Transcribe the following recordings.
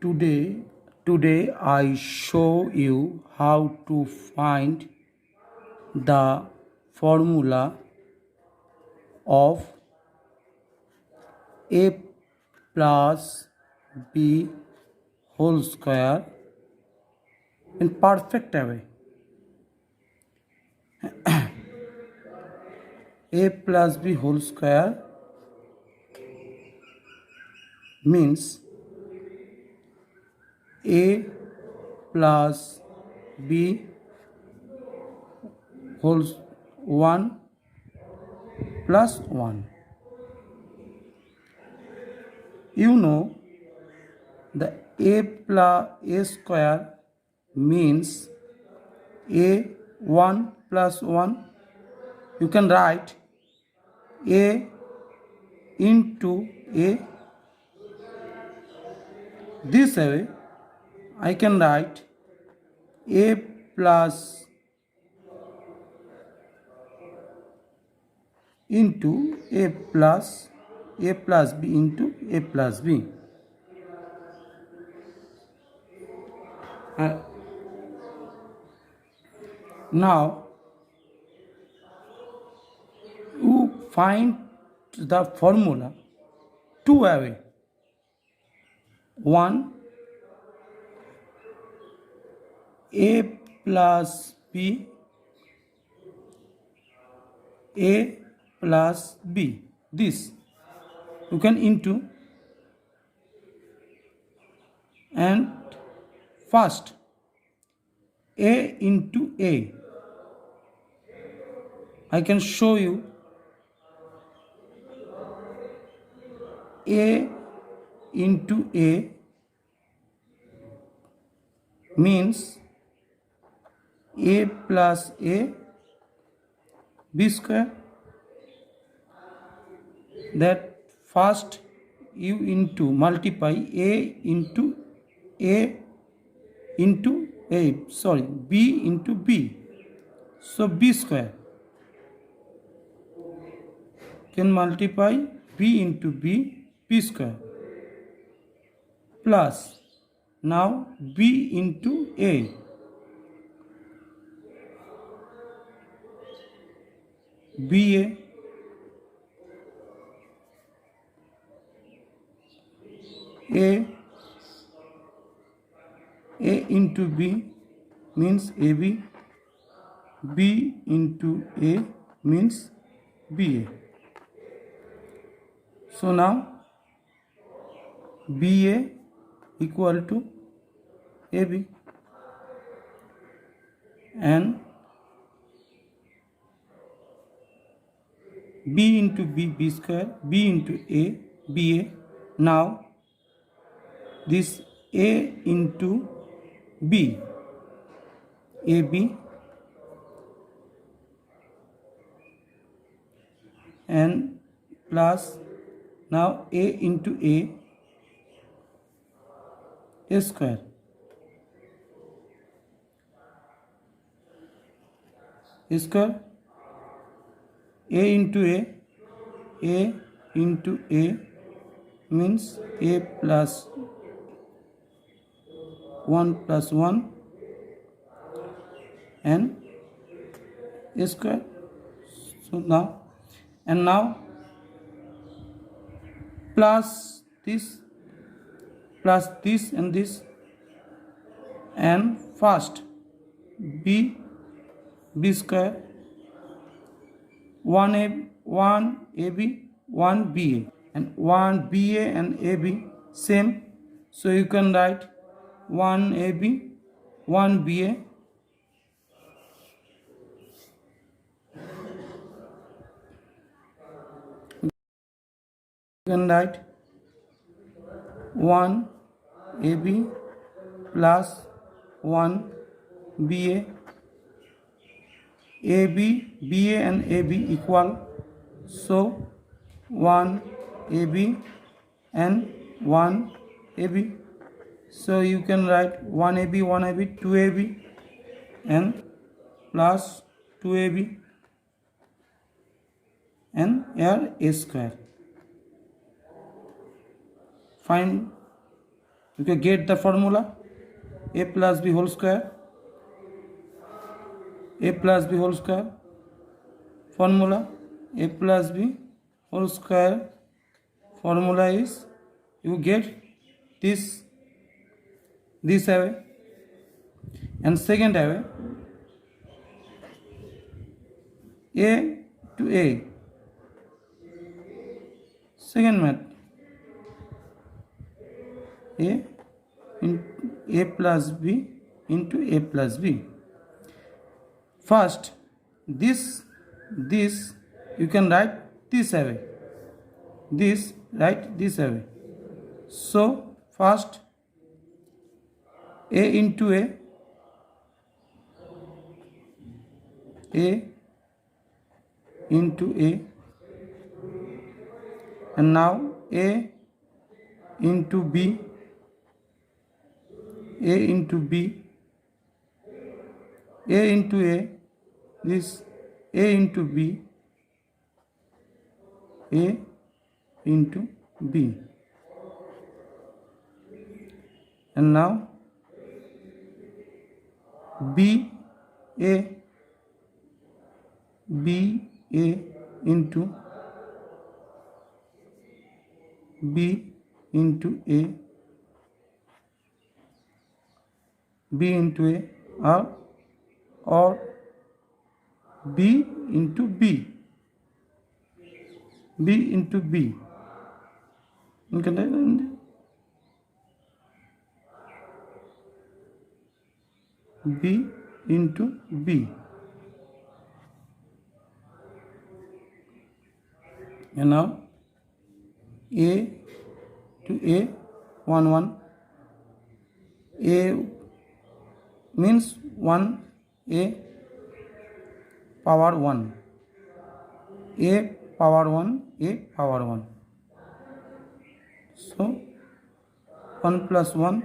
Today I show you how to find the formula of a plus b whole square in perfect way. A plus b whole square means a plus b whole 1 plus 1. You know the a plus a square means a 1 plus 1. You can write a into a. This way I can write a plus into a plus b into a plus b. Now you find the formula two way. One, a plus b, a plus b. This you can into, and first a into a. I can show you a into a means a plus a b square. That first you into multiply a into a into a, sorry, b into b, so b square. Can multiply b into b square, plus now b into a, ba, a into b means ab, b into a means ba. So now ba equal to ab, and b into b square, b into a, ba. Now this a into b, ab, and plus now a into a square, a into a into a means a plus 1 plus 1 and a square. So now, and now plus this and this, and first b square, 1 ab 1 ba, and 1 ba and ab same, so you can write 1 ab 1 ba, you can write 1 ab plus 1 ba, ab, ba and ab equal, so 1 ab and 1 ab, so you can write 1 ab 2 ab and plus 2 ab and here a square. Find you can get the formula a plus b whole square. A plus b whole square formula, a plus b whole square formula is, you get this away, and second away, a to a, second method, a plus b into a plus b. First, this you can write this away. This, write this away. So first, a into a into a, and now a into b, a into b, a into a, this a into b, a into b, and now b a into b into a, b into a, or b into b, b into b. You can write b into b, and now a to a, 1 1, a means 1, a power 1, a power 1, a power 1. So 1 plus 1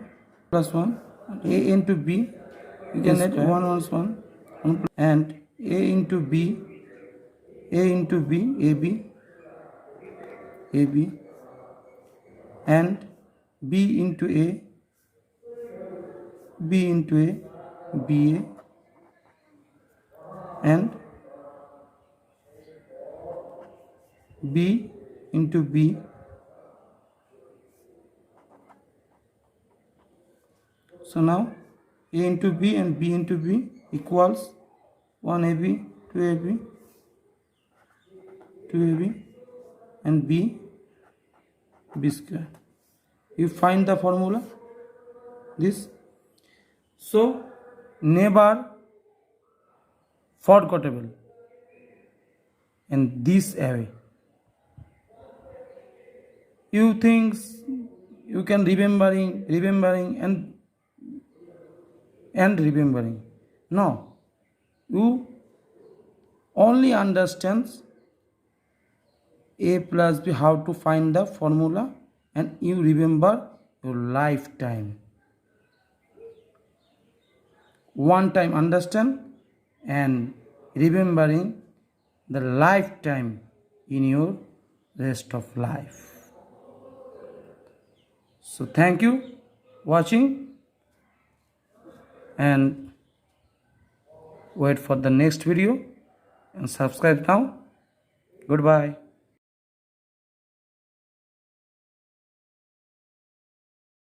plus 1, a into b, you can write 1 1 1, and a into b, ab, and b into a, ba, and b into b, so now a into b and b into b equals 1ab, 2ab, 2ab, and b square. You find the formula, this. So never forgettable, and this away. You think you can remembering and remembering. No, you only understands a plus b, how to find the formula, and you remember your lifetime. One time understand and remembering the lifetime in your rest of life. So thank you watching, and wait for the next video, and subscribe now. Goodbye.